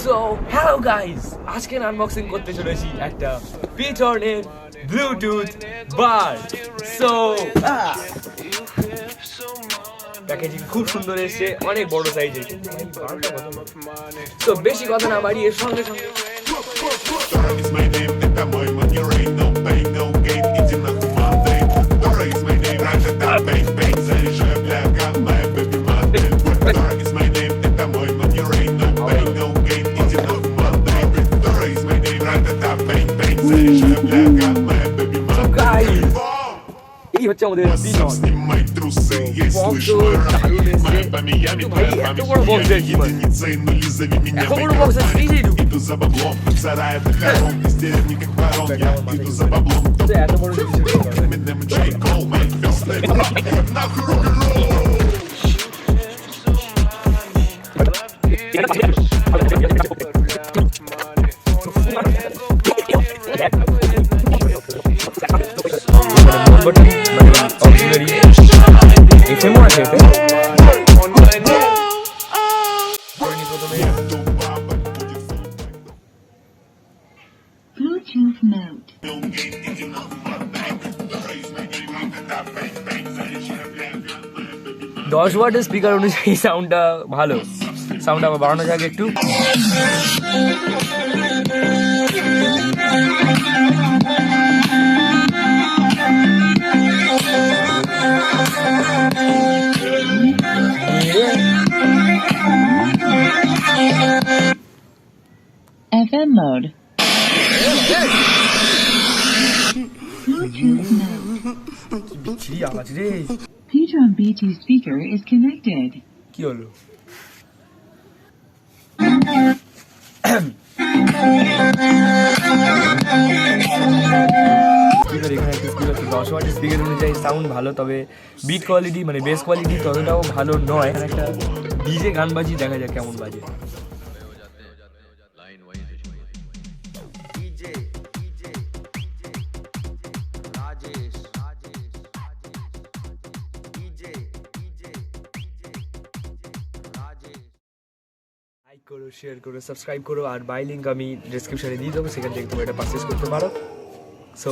So hello guys, আজকে unboxing করতে চলেছি একটা pTron এর ব্লুটুথ বার। সো প্যাকেজিং খুব সুন্দর এসেছে, অনেক বড় সাইজের। তো বেশি কথা না বাড়িয়ে সঙ্গে সঙ্গে এই হচ্ছে আমাদের এত বড় বক্স এত বড় বক্স এত বড় Bluetooth mode. 10 ওয়াটের স্পিকার অনুযায়ী সাউন্ডটা ভালো। সাউন্ড আবার বাড়ানো যাক একটু। FM mode. Bluetooth mode. বিচ্ছিরি আওয়াজ রে। pTron BT speaker is connected. কি হলো? স্পিকার এখানে একটা স্পিকার 10 ওয়াটের স্পিকার অনুযায়ী সাউন্ড ভালো, তবে বিট কোয়ালিটি মানে বেস কোয়ালিটি ততটাও ভালো নয়। একটা ডিজে গান বাজি, দেখা যাক কেমন বাজে। লাইক করো, শেয়ার করো, সাবস্ক্রাইব করো, আর বাই লিঙ্ক আমি ডেসক্রিপশনে দিয়ে দেবো, সেখান থেকে তোমরা এটা পারচেস করতে পারো। সো